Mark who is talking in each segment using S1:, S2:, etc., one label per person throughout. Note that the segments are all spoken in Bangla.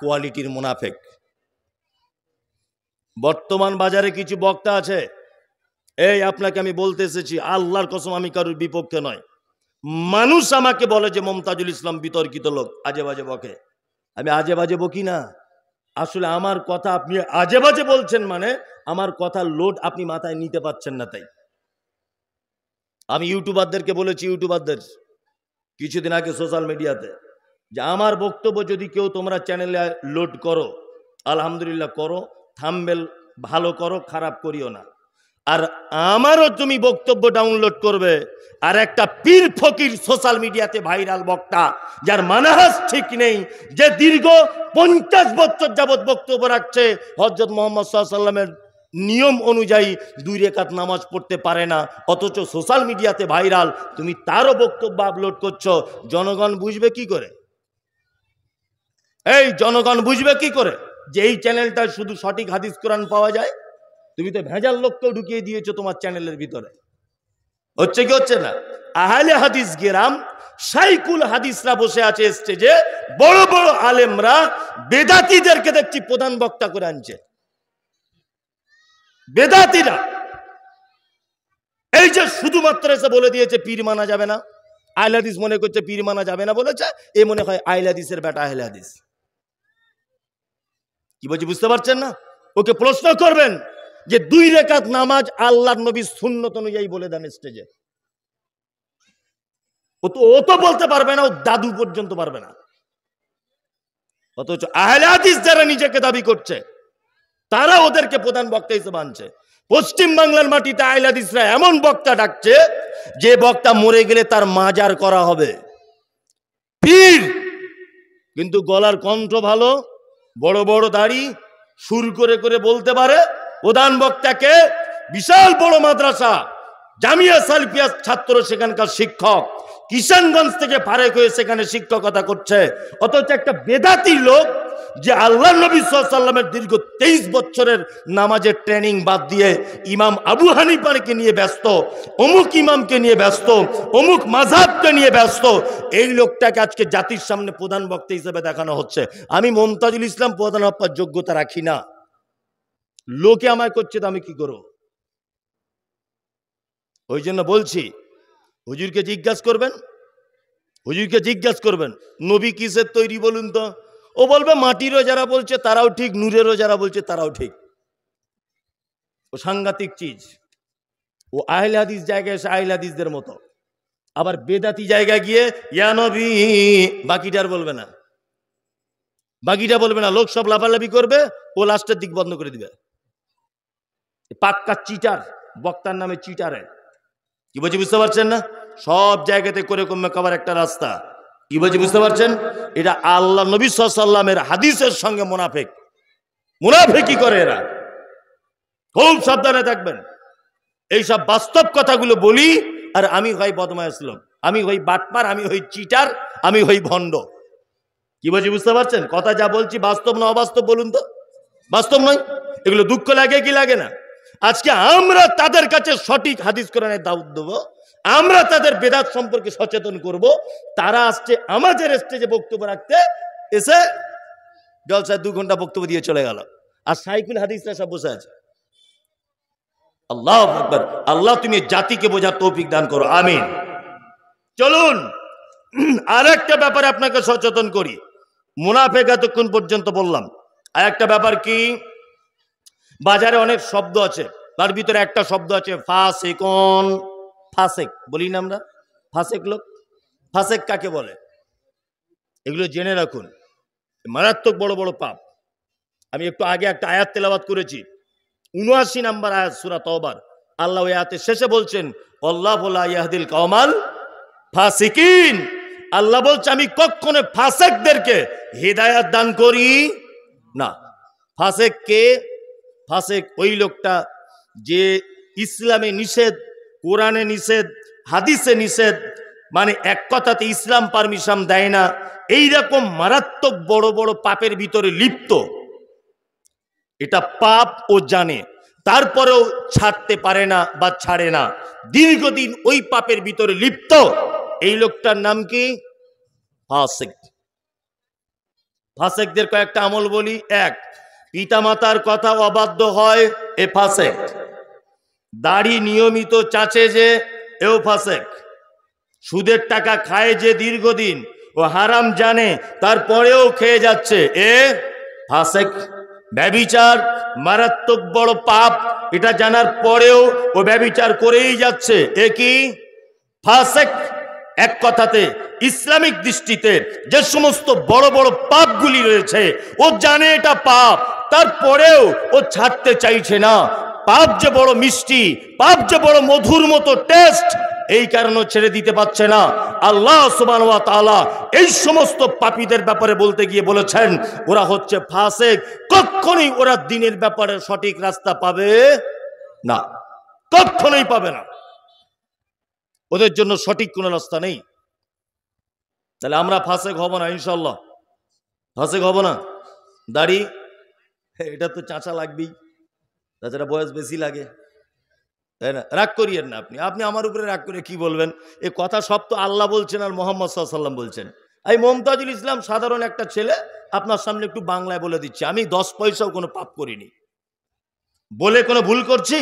S1: কোয়ালিটির মুনাফেক। বর্তমান বাজারে কিছু বক্তা আছে, এই আপনাকে আমি বলতে এসেছি, আল্লাহর কসম আমি কারোর বিপক্ষে নয়। মানুষ আমাকে বলে যে মমতাজুল ইসলাম বিতর্কিত লোক, আজে বাজে বকে। আমি আজে বাজে বকি না, আসলে আমার কথা আপনি আজে বাজে বলছেন, মানে আমার কথার লোড আপনি মাথায় নিতে পারছেন না। তাই আমি ইউটিউবারদেরকে বলেছি, ইউটিউবারদের কিছুদিন আগে সোশ্যাল মিডিয়াতে, যে আমার বক্তব্য যদি কেউ তোমরা চ্যানেলে লোড করো, আলহামদুলিল্লাহ করো, থাম্বনেল ভালো করো, খারাপ করিও না। আর আমারও তুমি বক্তব্য ডাউনলোড করবে, আর একটা পীর ফকির সোশ্যাল মিডিয়াতে ভাইরাল বক্তা, যার মানহাজ ঠিক নেই, যে দীর্ঘ 50 বছর যাবৎ বক্তব্য রাখছে, হযরত মুহাম্মদ সাল্লাল্লাহু আলাইহি ওয়াসাল্লামের নিয়ম অনুযায়ী 2 রাকাত নামাজ পড়তে পারে না, অথচ সোশ্যাল মিডিয়াতে ভাইরাল, তুমি তারও বক্তব্য আপলোড করছো। জনগণ বুঝবে কি করে? এই জনগণ বুঝবে কি করে যে এই চ্যানেলটা শুধু সঠিক হাদিস কোরআন পাওয়া যায়? তুমি তো ভেজাল লোককেও ঢুকিয়ে দিয়েছো তোমার চ্যানেলের ভিতরে। হচ্ছে কি হচ্ছে না? আহলে হাদিস গেরাম, শাইকুল হাদিসরা বসে আছে স্টেজে, বড় বড় আলেমরা বেদাতীদেরকে দেখছি প্রধান বক্তা করে আনছে। বেদাতীরা এই যে শুধুমাত্র এসে বলে দিয়েছে পীর মানা যাবে না, আহলে হাদিস মনে করছে পীর মানা যাবে না বলেছে, এ মনে হয় আহলে হাদিসের বেটা আহলে হাদিস। কি বলছি বুঝতে পারছেন না? ওকে প্রশ্ন করবেন যে 2 রাকাত নামাজ আল্লাহর নবীর সুন্নত অনুযায়ী বলে দেন স্টেজে। ও তো বলতে পারবে না, ও দাদু পর্যন্ত পারবে না। অথচ আহলে হাদিস যারা নিজেকে দাবি করছে, তারা ওদেরকে প্রধান বক্তা হিসেবে আনছে। পশ্চিম বাংলার মাটিতে আহলে হাদিসরা এমন বক্তা ডাকছে, যে বক্তা মরে গেলে তার মাজার করা হবে। পীর কিন্তু গলার কণ্ঠ ভালো, বড় বড় দাড়ি, সুর করে করে বলতে পারে। প্রধান বক্তাকে বিশাল বড় মাদ্রাসা জামিয়া সালফিয়া ছাত্র, সেখানকার শিক্ষক, কিষানগঞ্জ থেকে ফারেক হয়ে সেখানে শিক্ষকতা করছে। অথচ একটা বেদাতি লোক, যে আল্লাহ নবী সাল্লাল্লাহু আলাইহি ওয়াসাল্লামের দীর্ঘ 23 বছরের নামাজের ট্রেনিং বাদ দিয়ে ইমাম আবু হানিফাকে নিয়ে ব্যস্ত, অমুক ইমামকে নিয়ে ব্যস্ত, অমুক মাযহাবকে নিয়ে ব্যস্ত, এই লোকটাকে আজকে জাতির সামনে প্রধান বক্তা হিসেবে দেখানো হচ্ছে। আমি মমতাজুল ইসলাম প্রধান হওয়ার যোগ্যতা রাখি না, লোকে আমায় করছে, তো আমি কি করব? ওই জন্য বলছি, হুজুরকে জিজ্ঞাসা করবেন, হুজুরকে জিজ্ঞাসা করবেন নবী কিসের তৈরি বলুন তো? ও বলবে মাটিরও যারা বলছে তারাও ঠিক, নূরেরও যারা বলছে তারাও ঠিক। ও সাংঘাতিক চিজ। ও আহলে হাদিস জায়গায় এসে আহলে হাদিসদের মতো, আবার বেদাতি জায়গায় গিয়ে ইয়া নবী, বাকিটার বলবে না, বাকিটা বলবে না। লোক সব লাফালাফি করবে, ও লাস্টের দিক বন্ধ করে দিবে। পাক্কা চিটার, বক্তার নামে চিটারে। কি বলছি বুঝতে পারছেন না? সব জায়গাতে করে কমে খাবার একটা রাস্তা। কি বলছি বুঝতে পারছেন? এটা আল্লাহ নবী সাল্লাল্লাহু আলাইহি ওয়াসাল্লামের হাদিসের সঙ্গে মুনাফিক। মুনাফিকি করে এরা, খুব সাবধানে থাকবেন। এইসব বাস্তব কথাগুলো বলি, আর আমি হই বদমায়েশ লোক, আমি হই বাটপার, আমি হই চিটার, আমি হই ভণ্ড। কি বলছি বুঝতে পারছেন? কথা যা বলছি বাস্তব না অবাস্তব বলুন তো? বাস্তব নয়? এগুলো দুঃখ লাগে কি লাগে না? আজকে আমরা তাদের কাছে সঠিক হাদিস কোরআনের দাওয়াত দেব, আমরা তাদের বেদাত সম্পর্কে সচেতন করব। তারা আসছে আমাদের স্টেজে বক্তব্য রাখতে, এসে জলসায় 2 ঘন্টা বক্তব্য দিয়ে চলে গেল, আর সাইকুল হাদিসরা সব বসে আছে। আল্লাহু আকবার। আল্লাহ তুমি জাতিকে বোঝার তৌফিক দান করো, আমিন। চলুন আর একটা ব্যাপারে আপনাকে সচেতন করি। মুনাফিক এতক্ষণ পর্যন্ত বললাম, আর একটা ব্যাপার কি, বাজারে অনেক শব্দ আছে, তার ভিতরে একটা শব্দ আছে ফাসিকুন। ফাসেক বলি না আমরা, ফাসেক লোক। ফাসেক কাকে বলে? এগুলো জেনে রাখুন, মারাত্মক বড় বড় পাপ। আমি একটু আগে একটা আয়াত তেলাওয়াত করেছি, ৭৯ নম্বর আয়াত সূরা তওবার। আল্লাহ ওই আয়াতের শেষে বলছেন আল্লাহু লা ইয়াহদিল কওমাল ফাসিকিন। আল্লাহ বলছে আমি কখনো ফাসেকদেরকে হিদায়াত দান করি না। ফাসেক কে? ফাসেক ওই লোকটা যে ইসলামে নিষেধ, কোরআনে নিষেধ, হাদিসে নিষেধ, মানে এক কথাতে ইসলাম পারমিশন দেয় না, এইরকম মারাত্মক বড় বড় পাপের ভিতরে লিপ্ত। এটা পাপ ও জানে, তারপরেও ছাড়তে পারে না বা ছাড়ে না, দীর্ঘদিন ওই পাপের ভিতরে লিপ্ত। এই লোকটার নাম কি? ফাসিক। ফাসেকদের কয়েকটা আমল বলি। এক, পিতামাতার কথা অবাধ্য হয়, এ ফাসেক। দাড়ি নিয়মিত চাচে যে, এও ফাসেক। সুদের টাকা খায় যে দীর্ঘদিন, ও হারাম জানে তারপরেও খেয়ে যাচ্ছে, এ ফাসেক। ব্যভিচার মারাত্মক বড় পাপ, এটা জানার পরেও ও ব্যভিচার করেই যাচ্ছে, এ কি? ফাসেক। এক কথাতে ইসলামিক দৃষ্টিতে যে সমস্ত বড় বড় পাপগুলি রয়েছে, ও জানে এটা পাপ, তারপরেও ও ছাড়তে চাইছে না। পাপ যে বড় মিষ্টি, পাপ যে বড় মধুর মতো টেস্ট, এই কারণে ছেড়ে দিতে পারছে না। আল্লাহ সুবহানাহু ওয়া তাআলা এই সমস্ত পাপীদের ব্যাপারে বলতে গিয়ে বলেছেন, ওরা হচ্ছে ফাসেক। কখনোই ওরা দ্বীনের ব্যাপারে সঠিক রাস্তা পাবে না, কখনোই পাবে না। ওদের জন্য সঠিক কোনো রাস্তা নেই। তাহলে আমরা ফাসেক হব না ইনশাল্লাহ, ফাসেক হব না। দাড়ি, এটা তো চাচা লাগবেই, তাছাড়া বয়স বেশি লাগে, তাই না? রাগ করিয়েন না আপনি, আপনি আমার উপরে রাগ করে কি বলবেন? এ কথা সব তো আল্লাহ বলছেন আর মুহাম্মদ সাল্লাল্লাহু আলাইহি ওয়াসাল্লাম বলছেন। এই মুমতাজুল ইসলাম সাধারণ একটা ছেলে, আপনার সামনে একটু বাংলায় বলে দিচ্ছি, আমি 10 পয়সাও কোনো পাপ করিনি, বলে কোনো ভুল করছি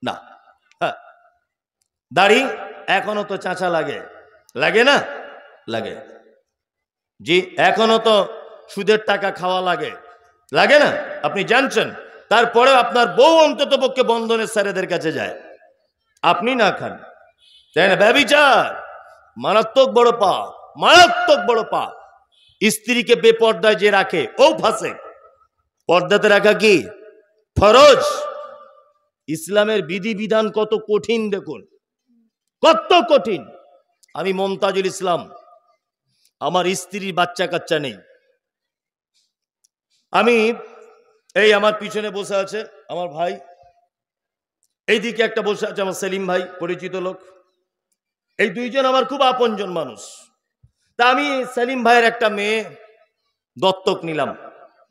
S1: না। হ্যাঁ, দাড়ি এখনো তো চাচা লাগে, লাগে না? লাগে। জি, এখনো তো সুদের টাকা খাওয়া লাগে, লাগে না? আপনি জানছেন, তারপরেও আপনার বউ অন্তত পক্ষে বন্ধনের স্যারেদের কাছে যায়, আপনি না খান, তাই না? ব্যভিচার মারাত্মক বড় পাপ, মারাত্মক বড় পাপ। স্ত্রীকে বেপর্দায় যে রাখে, ও ফাসেক। পর্দাতে রাখা কি ফরজ। ইসলামের বিধিবিধান কত কঠিন দেখুন, কত কঠিন। আমি মুমতাজুল ইসলাম, আমার স্ত্রীর বাচ্চা কাচ্চা নেই। আমি এই আমার পিছনে বসে আছে আমার ভাই, এইদিকে একটা বসে আছে আমার সেলিম ভাই, পরিচিত লোক। এই দুইজন আমার খুব আপনজন মানুষ। তা আমি সেলিম ভাইয়ের একটা মেয়ে দত্তক নিলাম,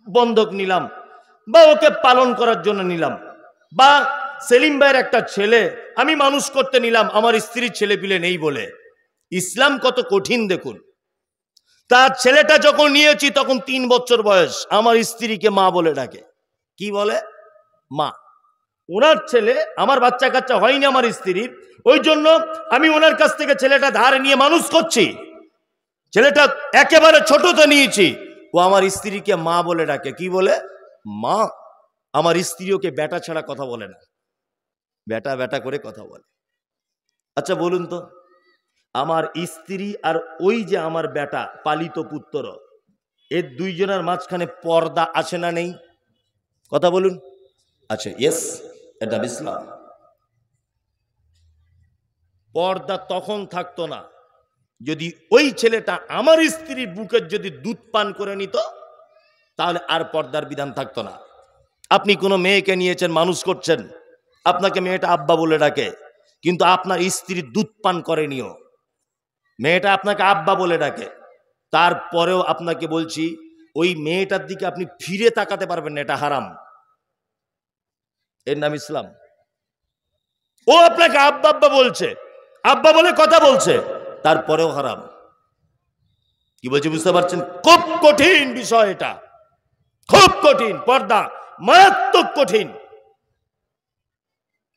S1: বন্ধক নিলাম, বা ওকে পালন করার জন্য নিলাম, বা সেলিম ভাইয়ের একটা ছেলে আমি মানুষ করতে নিলাম, আমার স্ত্রীর ছেলে পিলে নেই বলে। ইসলাম কত কঠিন দেখুন। তার ছেলেটা যখন নিয়েছি তখন 3 বছর বয়স, আমার স্ত্রীকে মা বলে ডাকে। কি বলে? মা। ওনার ছেলে, আমার বাচ্চা কাচ্চা হয়নি আমার স্ত্রীর, ওই জন্য আমি ওনার কাছ থেকে ছেলেটা ধার নিয়ে মানুষ করছি। ছেলেটা একেবারে ছোটতে নিয়েছি, ও আমার স্ত্রীকে মা বলে ডাকে। কি বলে? মা। আমার স্ত্রী ওকে বেটা ছাড়া কথা বলে না, বেটা বেটা করে কথা বলে। আচ্ছা বলুন তো, আমার স্ত্রী আর ওই যে আমার বেটা পালিত পুত্র, এর দুইজনের মাঝখানে পর্দা আছে না নেই? কথা বলুন। আচ্ছা, ইয়েস, এটা ইসলাম। পর্দা তখন থাকতো না যদি ওই ছেলেটা আমার স্ত্রীর বুকের যদি দুধ পান করে নিত, তাহলে আর পর্দার বিধান থাকতো না। আপনি কোনো মেয়েকে নিয়েছেন, মানুষ করছেন, আপনাকে মেয়েটা আব্বা বলে ডাকে, কিন্তু আপনার স্ত্রী দুধ পান করেনিও, মেয়েটা আপনাকে আব্বা বলে ডাকে, তারপরেও আপনাকে বলছি ওই মেয়েটার দিকে আপনি ফিরে তাকাতে পারবেন না, এটা হারাম। এর নাম ইসলাম। ও আপনাকে আব্বা আব্বা বলছে, আব্বা বলে কথা বলছে, তারপরেও হারাম। কি বলছে বুঝতে পারছেন? খুব কঠিন বিষয় এটা, খুব কঠিন। পর্দা মারাত্মক কঠিন।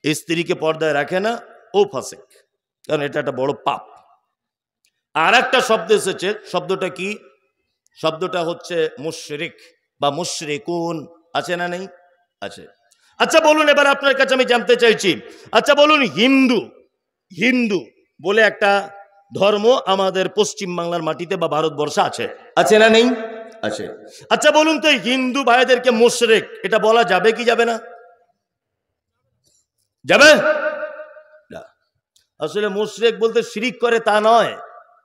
S1: স্ত্রীকে পর্দায় রাখে না, ও ফাসেক, কারণ এটা একটা বড় পাপ। আর একটা শব্দ এসেছে, শব্দটা কি? শব্দটা হচ্ছে মুশরিক বা মুশরিকুন। আছে না নেই? আছে। আচ্ছা বলুন, এবার আপনার কাছে আমি জানতে চাইছি, আচ্ছা বলুন, হিন্দু হিন্দু বলে একটা ধর্ম আমাদের পশ্চিম বাংলার মাটিতে বা ভারতবর্ষে আছে, আছে না নেই? আছে। আচ্ছা বলুন তো, হিন্দু ভাইদেরকে মুশরিক এটা বলা যাবে কি যাবে না? যাবে না। আসলে মুশরিক বলতে শিরিক করে তা নয়,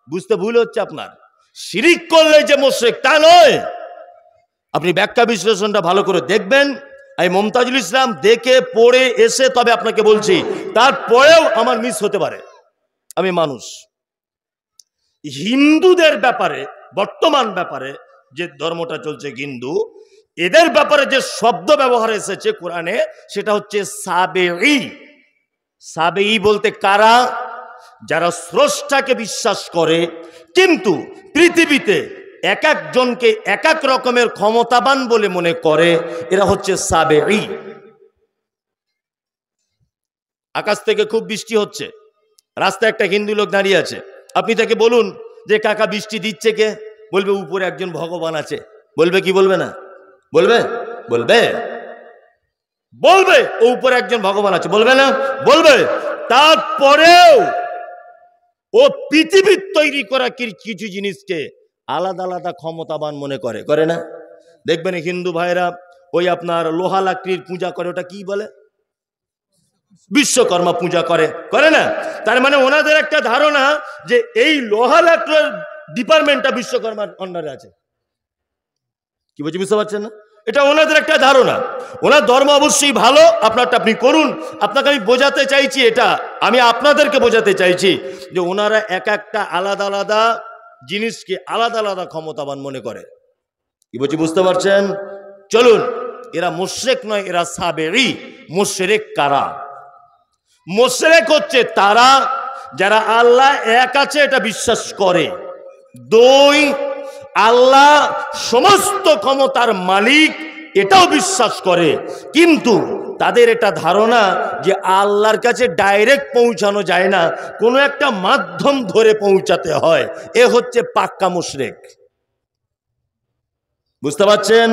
S1: বুঝতে ভুল হচ্ছে আপনার। শিরিক করলে যে মুশরিক তা নয়। আপনি ব্যাখ্যা বিশ্লেষণটা ভালো করে দেখবেন। আমি মুমতাজুল ইসলাম দেখে পড়ে এসে তবে আপনাকে বলছি, তারপরেও আমার মিস হতে পারে, আমি মানুষ। হিন্দুদের ব্যাপারে, বর্তমান ব্যাপারে যে ধর্মটা চলছে হিন্দু, এদের ব্যাপারে যে শব্দ ব্যবহার এসেছে কোরআনে, সেটা হচ্ছে সাবেঈ। সাবেঈ বলতে কারা? যারা স্রষ্টাকে বিশ্বাস করে কিন্তু পৃথিবীতে এক একজনকে এক এক রকমের ক্ষমতাবান বলে মনে করে, এরা হচ্ছে সাবেঈ। আকাশ থেকে খুব বৃষ্টি হচ্ছে, রাস্তায় একটা হিন্দু লোক দাঁড়িয়ে আছে, আপনি তাকে বলুন যে কাকা বৃষ্টি দিচ্ছে কে? বলবে উপরে একজন ভগবান আছে। বলবে কি বলবে না? বলবে বলবে বলবে ও উপরে একজন ভগবান আছে, বলবে না? বলবে। তারপরেও ও পৃথিবীর তৈরি করা কিছু জিনিসকে আলাদা আলাদা ক্ষমতাবান মনে করে, করে না? দেখবেন হিন্দু ভাইরা ওই আপনার লোহা লাকড়ির পূজা করে, ওটা কি বলে? বিশ্বকর্মা পূজা করে, করে না? তার মানে ওনাদের একটা ধারণা যে এই লোহা লাকড়ির ডিপার্টমেন্টটা বিশ্বকর্মার আন্ডারে আছে। কি বলছি বুঝতে পারছেন না? এটা ওনাদের একটা ধারণা। ওনার ধর্ম অবশ্যই ভালো, আপনারটা আপনি করুন। আপনাকে আমি বোঝাতে চাইছি, এটা আমি আপনাদেরকে বোঝাতে চাইছি যে ওনারা এক একটা আলাদা আলাদা জিনিসকে আলাদা আলাদা ক্ষমতাবান মনে করে। কি বলছি বুঝতে পারছেন? চলুন, এরা মুশরিক নয়, এরা সাবেঈ। মুশরিক কারা? মুশরিক হচ্ছে তারা যারা আল্লাহ এক আছে এটা বিশ্বাস করে, দুই আল্লাহ সমস্ত ক্ষমতার মালিক এটাও বিশ্বাস করে, কিন্তু তাদের এটা ধারণা যে আল্লাহর কাছে ডাইরেক্ট পৌঁছানো যায় না, কোনো একটা মাধ্যম ধরে পৌঁছাতে হয়। এ হচ্ছে পাক্কা মুশরিক। বুঝতে পারছেন?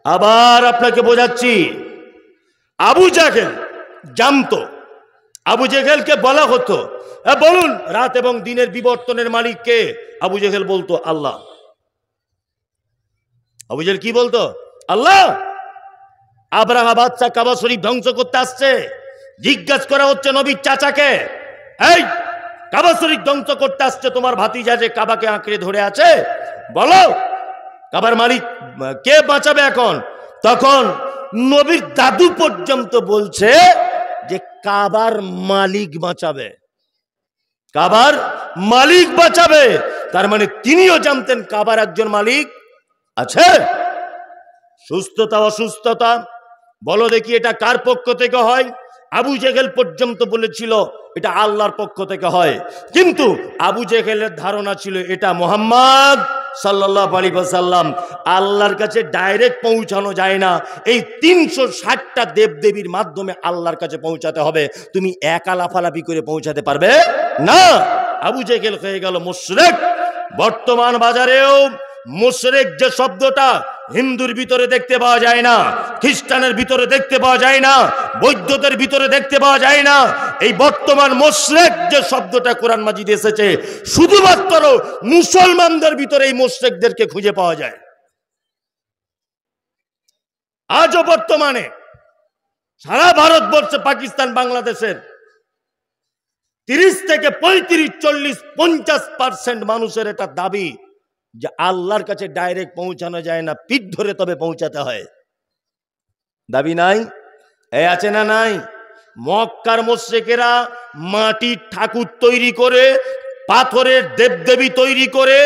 S1: আবার আপনাকে বোঝাচ্ছি, আবু জাহেল জানতো, আবু জেহেলকে বলা হতো বলুন রাত এবং দিনের বিবর্তনের মালিক কে? আবু জেহেল বলতো আল্লাহ। আবু জেহেল কি বলতো? আল্লাহ। আব্রাহা বাদশা কাবা শরীফ ধ্বংস করতে আসছে, জিজ্ঞাসা করা হচ্ছে নবীর চাচাকে, এই কাবা শরীফ ধ্বংস করতে আসছে তোমার ভাতিজা যে কাবাকে আঁকড়ে ধরে আছে, বলো কাবার মালিক কে বাঁচাবে এখন? তখন নবীর দাদু পর্যন্ত বলছে যে কাবার মালিক বাঁচাবে, কাবার মালিক বাঁচাবে। তার মানে তিনিও জানতেন কাবার একজন মালিক আছে। সুস্থতা অসুস্থতা বলো দেখি এটা কার পক্ষ থেকে হয়? আবু জেহেল পর্যন্ত বলেছিল এটা আল্লাহর পক্ষ থেকে হয়, কিন্তু আবু জেহেলের ধারণা ছিল এটা মুহাম্মদ সাল্লাল্লাহু আলাইহি ওয়াসাল্লাম, আল্লাহর কাছে ডাইরেক্ট পৌঁছানো যায় না, এই 360টা দেবদেবীর মাধ্যমে আল্লাহর কাছে পৌঁছাতে হবে, তুমি একা লাফালাফি করে পৌঁছাতে পারবে না। আবু জেহেল হয়ে গেল মুশরিক। বর্তমান বাজারেও মুশরিক যে শব্দটা হিন্দুর ভিতরে দেখতে পাওয়া যায় না, খ্রিস্টানের ভিতরে দেখতে পাওয়া যায় না, বৌদ্ধদের ভিতরে দেখতে পাওয়া যায় না, এই বর্তমান মুশরিক যে শব্দটা কোরআন মাজিদে এসেছে শুধুমাত্র মুসলমানদের ভিতরে এই মুশরিকদেরকে খুঁজে পাওয়া যায়। আজও বর্তমানে সারা ভারতবর্ষে, পাকিস্তান, বাংলাদেশের 30 থেকে 35, 40, 50% মানুষের এটা দাবি যে আল্লাহর কাছে ডাইরেক্ট পৌঁছানো যায় না, পিঠ ধরে তবে পৌঁছাতে হয়। দাবি নাই? এই আছে না নাই? মক্কার মুশরিকেরা মাটির ঠাকুর তৈরি করে, পাথরের দেবদেবী তৈরি করে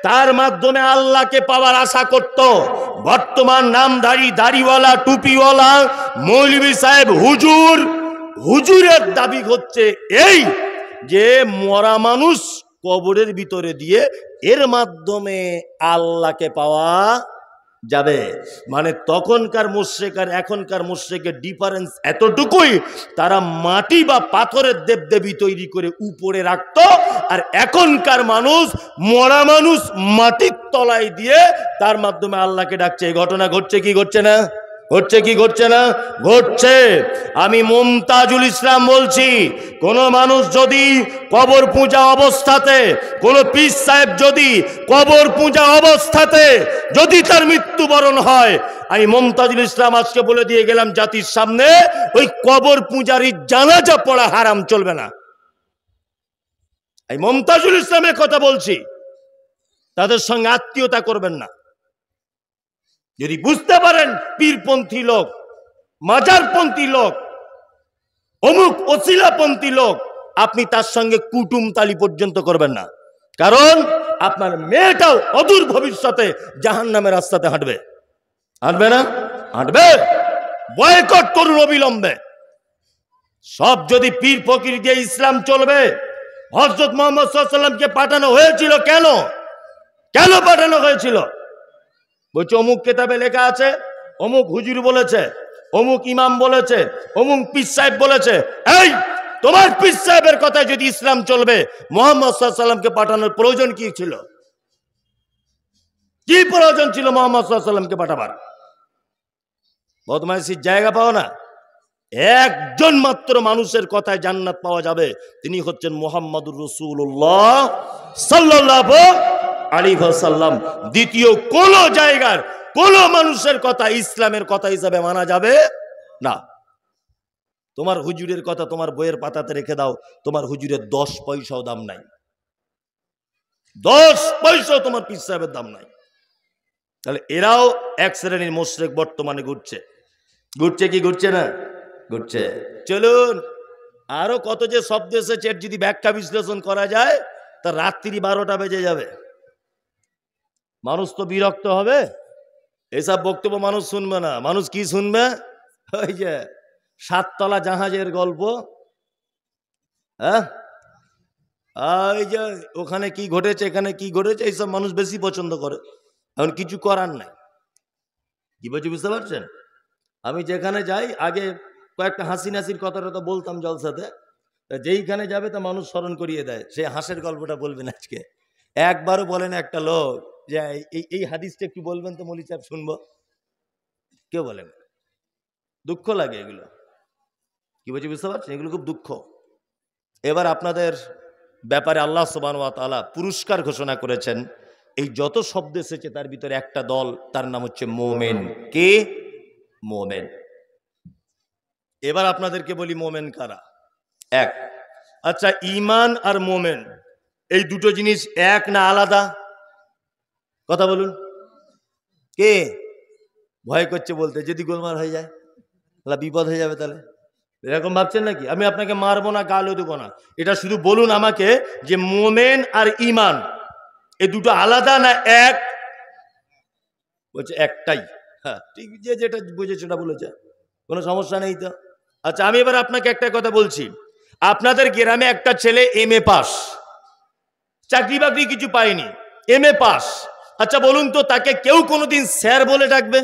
S1: তার মাধ্যমে আল্লাহকে পাওয়ার আশা করত। বর্তমান নামধারী দাড়িওয়ালা টুপিওয়ালা মৌলভী সাহেব হুজুর, হুজুরের দাবি হচ্ছে এই যে মরা মানুষ কবরের ভিতরে দিয়ে এর মাধ্যমে আল্লাহকে পাওয়া যাবে। মানে তখনকার মুশরিক আর এখনকার মুশরিকের ডিফারেন্স এতটুকুই, তারা মাটি বা পাথরের দেবদেবী তৈরি করে উপরে রাখত, আর এখনকার মানুষ মরা মানুষ মাটির তলায় দিয়ে তার মাধ্যমে আল্লাহকে ডাকছে। এই ঘটনা ঘটছে কি ঘটছে না? ঘটছে কি ঘটছে না? ঘটছে। আমি মুমতাজুল ইসলাম বলছি, কোন মানুষ যদি কবর পূজা অবস্থাতে, কোন পীর সাহেব যদি কবর পূজা অবস্থাতে যদি তার মৃত্যুবরণ হয়, আমি মুমতাজুল ইসলাম আজকে বলে দিয়ে গেলাম জাতির সামনে, ওই কবর পূজারী জানাজা পড়া হারাম, চলবে না। এই মুমতাজুল ইসলামের কথা বলছি, তাদের সঙ্গে আত্মীয়তা করবেন না। যদি বুঝতে পারেন পীরপন্থী লোক, মাজারপন্থী লোক, অমুক ওসিলাপন্থী লোক, আপনি তার সঙ্গে কুটুম তালি পর্যন্ত করবেন না, কারণ আপনার মেয়েটাও অদূর ভবিষ্যতে জাহান্নামের রাস্তাতে হাঁটবে। হাঁটবে না? হাঁটবে। বয়কট করুন অবিলম্বে। সব যদি পীর ফকির দিয়ে ইসলাম চলবে, হযরত মুহাম্মদ সাল্লাল্লাহু আলাইহি ওয়াসাল্লামকে পাঠানো হয়েছিল কেন? কেন পাঠানো হয়েছিল? বলছে অমুক কেতাবে লেখা আছে, অমুক হুজুর বলেছে, অমুক ইমাম বলেছে, অমুক পীর সাহেব বলেছে। এই তোমার পীর সাহেবের কথায় যদি ইসলাম চলবে, মুহাম্মদ সাল্লাল্লাহু আলাইহি সাল্লামকে পাঠানোর প্রয়োজন কি ছিল? কি প্রয়োজন ছিল মুহাম্মদ সাল্লাল্লাহু আলাইহি সাল্লামকে পাঠাবার? বদমাইশির জায়গা পাও না। একজন মাত্র মানুষের কথায় জান্নাত পাওয়া যাবে, তিনি হচ্ছেন মুহাম্মাদুর রাসূলুল্লাহ সাল্লাল্লাহু আলাইহি ওয়াসাল্লাম। দ্বিতীয় কোন জায়গার কোন মানুষের কথা ইসলামের কথা হিসাবে মানা যাবে না। তোমার হুজুরের কথা তোমার বইয়ের পাতাতে রেখে দাও, তোমার হুজুরের 10 পয়সাও দাম নাই, 10 পয়সাও তোমার পীর সাহেবের দাম নাই। তাহলে এরাও এক শ্রেণীর মুশরিক বর্তমানে ঘুরছে। ঘুরছে কি ঘুরছে না? ঘুরছে। চলুন আরো কত যে শব্দ এসেছে, যদি ব্যাখ্যা বিশ্লেষণ করা যায় তা রাত্রি 12টা বেজে যাবে। মানুষ তো বিরক্ত হবে, এসব বক্তব্য মানুষ শুনবে না। মানুষ কি শুনবে? ওই যে 7 তলা জাহাজের গল্প, হ্যাঁ, ওই যে ওখানে কি ঘটেছে এখানে কি ঘটেছে, এইসব মানুষ বেশি পছন্দ করে। এখন কিছু করার নাই। কি বলছি বুঝতে পারছেন? আমি যেখানে যাই আগে কয়েকটা হাসি নাসির কথাটা তো বলতাম জলসাতে, যেইখানে যাবে তা মানুষ স্মরণ করিয়ে দেয়। সেই হাসের গল্পটা বলবেন আজকে। একবারও বলেন একটা লোক যে এই হাদিসটা একটু বলবেন তো মৌলী সাহেব শুনবো, কেউ বলেন। দুঃখ লাগে এগুলো। কি বলছি বুঝতে পারছেন? এগুলো খুব দুঃখ। এবার আপনাদের ব্যাপারে আল্লাহ সুবহানাহু ওয়া তাআলা পুরস্কার ঘোষণা করেছেন। এই যত শব্দ এসেছে তার ভিতরে একটা দল, তার নাম হচ্ছে মোমেন। কে? মোমেন। এবার আপনাদেরকে বলি মোমেন কারা। এক, আচ্ছা ঈমান আর মোমেন এই দুটো জিনিস এক না আলাদা? কথা বলুন। কে? ভয় করছে বলতে, যদি গোলমাল হয়ে যায় তাহলে বিপদ হয়ে যাবে। তাহলে এরকম ভাবছেন নাকি? আমি আপনাকে মারবো না, গালও দেবো না, এটা শুধু বলুন আমাকে যে মোমেন আর ঈমান এই দুটো আলাদা না এক? বলছে একটাই। হ্যাঁ ঠিক, যে যেটা বুঝেছে সেটা বলেছে, কোনো সমস্যা নেই তো। আচ্ছা আমি এবার আপনাকে একটা কথা বলছি। আপনাদের গ্রামে একটা ছেলে এমএ পাস, চাকরি বাকরি কিছু পায়নি, এমএ পাস। আচ্ছা বলুন তো তাকে কেউ কোনোদিন স্যার বলে ডাকবে?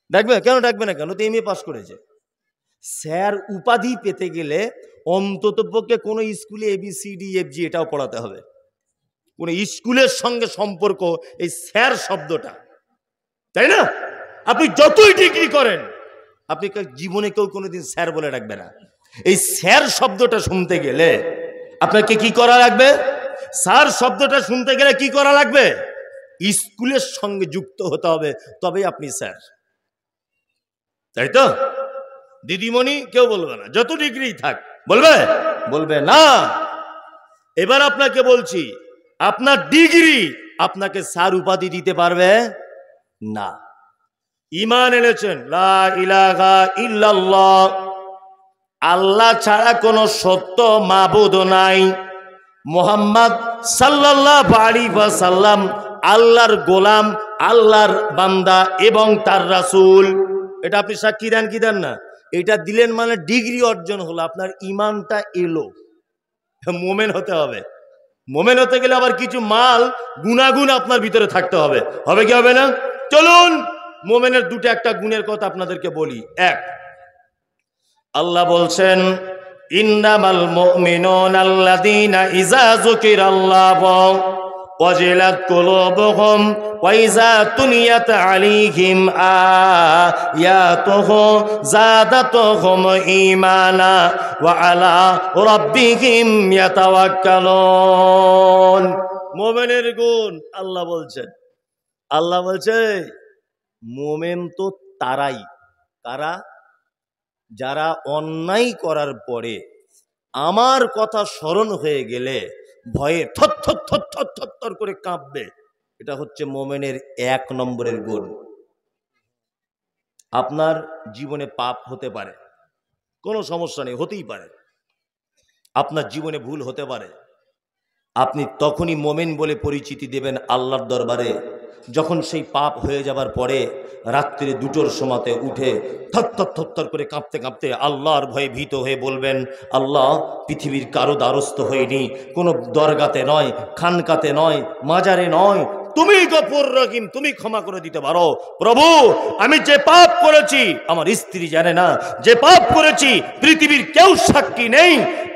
S1: ডাকবে? কেন ডাকবে না? কেন? তো এমএ পাস করেছে। স্যার উপাধি পেতে গেলে অন্ততপক্ষে কোনো স্কুলে ABCD FG এটাও পড়াতে হবে। কোন স্কুলের সঙ্গে সম্পর্ক এই স্যার শব্দটা, তাই না? আপনি যতই ডিগ্রি করেন আপনি জীবনে কেউ কোনোদিন স্যার বলে ডাকবে না। এই স্যার শব্দটা শুনতে গেলে আপনাকে কি করা লাগবে? স্যার শব্দটা শুনতে গেলে কি করা লাগবে? স্কুলের সঙ্গে যুক্ত হতে হবে, তবেই আপনি স্যার, তাই তো? দিদিমণি কেউ বলবে না, যত ডিগ্রি থাক। বলবে? বলবে না। এবার আপনাকে বলছি, আপনার ডিগ্রি আপনাকে স্যার উপাধি দিতে পারবে না। ঈমান এনেছেন, লা ইলাহা ইল্লাল্লাহ, আল্লাহ ছাড়া কোনো সত্য মাবুদ নাই, মুহাম্মদ সাল্লাল্লাহু আলাইহি ওয়াসাল্লাম আল্লাহর গোলাম, আল্লাহর বান্দা এবং তার রাসূল। এটা আপনি সাক্ষী দেন কি দেন না? এটা দিলেন মানে ডিগ্রি অর্জন হলো, আপনার ঈমানটা এলো। মোমেন হতে হবে। মোমেন হতে গেলে আবার কিছু মাল গুণাগুণ আপনার ভিতরে থাকতে হবে। হবে কি হবে না? চলুন মোমেনের দুটো একটা গুণের কথা আপনাদেরকে বলি। এক, আল্লাহ বলছেন ইন্নামাল মুমিনুনা আল্লাযীনা ইযা যুকিরাল্লাহু ওয়াজিলাত কুলুবুহুম ওয়া ইযা তুলিয়াত আলাইহিম আয়াতুহু যাদাতুহুম ঈমানা ওয়া আলা রাব্বিহিম ইয়াতাওয়াক্কালুন। মুমিনের গুণ আল্লাহ বলছেন। আল্লাহ বলছে মুমিন তো তারাই, কারা? যারা অন্যায় করার পরে আমার কথা স্মরণ হয়ে গেলে ভয়ে থরথর থরথর থরথর করে কাঁপবে। এটা হচ্ছে মোমেনের 1 নম্বরের গুণ। আপনার জীবনে পাপ হতে পারে, কোনো সমস্যা নেই, হতেই পারে। আপনার জীবনে ভুল হতে পারে, আপনি তখনই মোমেন বলে পরিচিতি দেবেন আল্লাহর দরবারে যখন সেই পাপ হয়ে যাবার পরে রাত্রে 2টোর সময়তে উঠে থর করে কাঁপতে কাঁপতে আল্লাহর ভয়ে ভীত হয়ে বলবেন, আল্লাহ, পৃথিবীর কারো দ্বারস্থ হয়নি, কোনো দরগাতে নয়, খানকাতে নয়, মাজারে নয়, তুমি গফুর রহিম, তুমি ক্ষমা করে দিতে পারো। প্রভু, আমি যে পাপ করেছি আমার স্ত্রী জানে না, যে পাপ করেছি পৃথিবীর কেউ সাক্ষী নেই,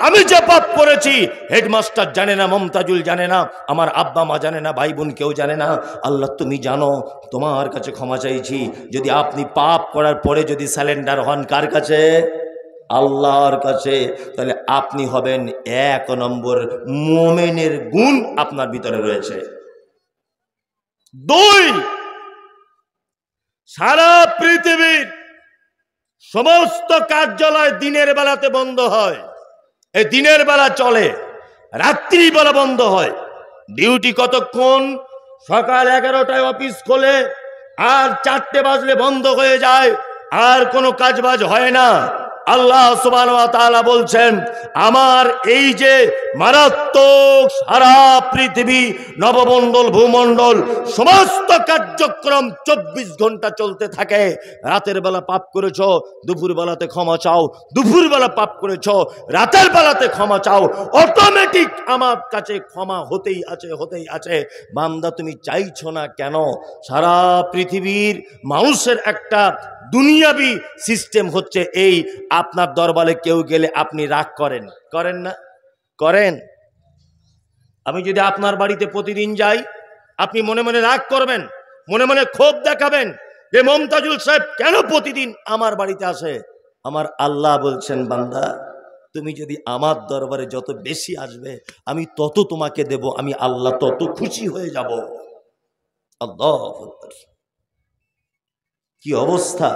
S1: আমি যে পাপ করেছি হেডমাস্টার জানে না, মমতাজুল জানে না, আমার আব্বা মা জানে না, ভাই বোন কেউ জানে না, আল্লাহ তুমি জানো, তোমার কাছে ক্ষমা চাইছি। যদি আপনি পাপ করার পরে যদি স্যালেন্ডার হন কার কাছে? আল্লাহর কাছে, তাহলে আপনি হবেন 1 নম্বর মোমেনের গুণ আপনার ভিতরে রয়েছে। 2, সারা পৃথিবীর সমস্ত কার্যালয় দিনের বেলাতে বন্ধ হয়, এই দিনের বেলা চলে, রাত্রি বেলা বন্ধ হয়। ডিউটি কতক্ষণ? সকাল 11টায় অফিস খোলে, আর 4টে বাজলে বন্ধ হয়ে যায়, আর কোনো কাজবাজ হয় না। আল্লাহ সুবহানাহু ওয়া তাআলা বলছেন, আমার এই যে মারাত্মক সারা পৃথিবী, নবমণ্ডল, ভূমণ্ডল, সমস্ত কার্যক্রম 24 ঘন্টা চলতে থাকে। রাতের বেলা পাপ করেছ, দুপুর বেলাতে ক্ষমা চাও, দুপুর বেলা পাপ করেছ, রাতের বেলাতে ক্ষমা চাও, অটোমেটিক আমার কাছে ক্ষমা হতেই আছে। বান্দা, তুমি চাইছো না কেন? সারা পৃথিবীর মানুষের একটা দুনিয়াবি সিস্টেম হচ্ছে এই, আপনার দরবারে কেউ গেলে আপনি রাগ করেন না? করেন? আমি যদি আপনার বাড়িতে প্রতিদিন যাই, আপনি মনে মনে রাগ করবেন, মনে মনে ক্ষোভ দেখাবেন যে মমতাজুল সাহেব কেন প্রতিদিন আমার বাড়িতে আসে। আমার আল্লাহ বলছেন, বান্দা, তুমি যদি আমার দরবারে যত বেশি আসবে আমি তত তোমাকে দেব, আমি আল্লাহ তত খুশি হয়ে যাব। আল্লাহু আকবার! কি অবস্থা,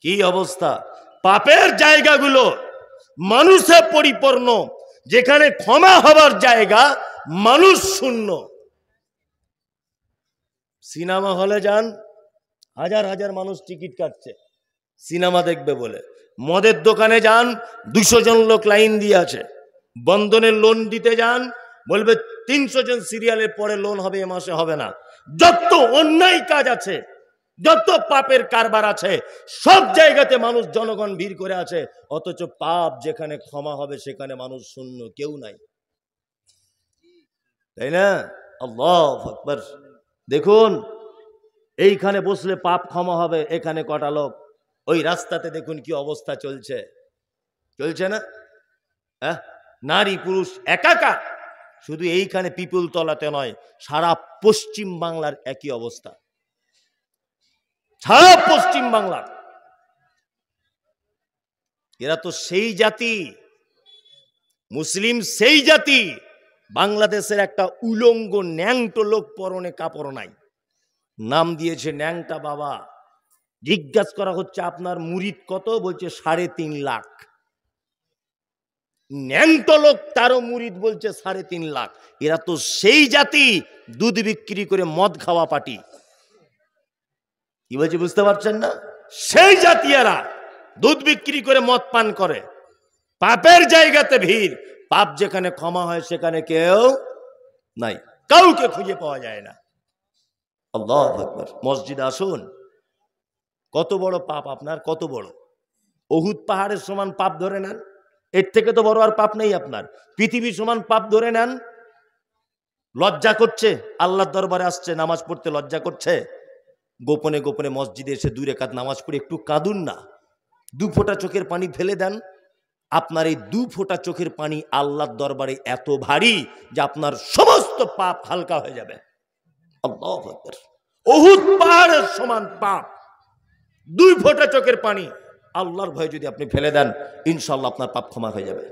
S1: কি অবস্থা! পাপের জায়গাগুলো মানুষে পরিপূর্ণ, যেখানে ক্ষমা হবার জায়গা মানুষ শূন্য। সিনেমা হলে যান, হাজার হাজার মানুষ টিকিট কাটছে সিনেমা দেখবে বলে। মদের দোকানে যান, 200 জন লোক লাইন দিয়ে আছে। বন্ধনের লোন দিতে যান, বলবে 300 জন সিরিয়ালের পরে লোন হবে, এ মাসে হবে না। যত অন্যায় কাজ আছে, যত পাপের কারবার আছে, সব জায়গাতে মানুষ, জনগণ ভিড় করে আছে, অথচ পাপ যেখানে ক্ষমা হবে সেখানে মানুষ শূন্য, কেউ নাই, তাই না? আল্লাহু আকবার! দেখুন, এইখানে বসলে পাপ ক্ষমা হবে, এখানে কটা লোক, ওই রাস্তাতে দেখুন কি অবস্থা চলছে না? হ্যাঁ, নারী পুরুষ একাকার। শুধু এইখানে পিপুল তলাতে নয়, সারা পশ্চিম বাংলার একই অবস্থা। সারা পশ্চিম বাংলার এরা তো সেই জাতি, মুসলিম সেই জাতি, বাংলাদেশের একটা উলঙ্গ ন্যাংটো লোক পরনে কাপড় নাই, নাম দিয়েছে ন্যাংটা বাবা। জিজ্ঞাসা করা হচ্ছে আপনার মুরিদ কত? বলছে 3.5 লাখ। ন্যাংটো লোক, তারও মুরিদ বলছে 3.5 লাখ। এরা তো সেই জাতি, দুধ বিক্রি করে মদ খাওয়া পার্টি। কি বলছে বুঝতে পারছেন না? সেই জাতি এরা, দুধ বিক্রি করে মদ পান করে। পাপের জায়গাতে ভিড়, পাপ যেখানে ক্ষমা হয় সেখানে কেউ নাই, কাউকে খুঁজে পাওয়া যায় না। আল্লাহু আকবার! মসজিদে আসুন, কত বড় পাপ আপনার, কত বড়! উহুদ পাহাড়ের সমান পাপ ধরে নেন, এর থেকে তো বড় আর পাপ নেই আপনার। পৃথিবী সমান পাপ ধরে নেন, লজ্জা করছে? আল্লাহর দরবারে আসছে, নামাজ পড়তে লজ্জা করছে? গোপনে গোপনে মসজিদে এসে 2 রাকাত নামাজ পড়ে একটু কাঁদুন না, 2 ফোঁটা চোখের পানি ফেলে দেন। আপনার এই 2 ফোঁটা চোখের পানি আল্লাহর দরবারে এত ভারী যে আপনার সমস্ত পাপ হালকা হয়ে যাবে। আল্লাহু আকবার! উহুদ পাহাড়ের সমান পাপ, 2 ফোঁটা চোখের পানি আল্লাহর ভয়ে যদি আপনি ফেলে দেন, ইনশাআল্লাহ আপনার পাপ ক্ষমা হয়ে যাবে।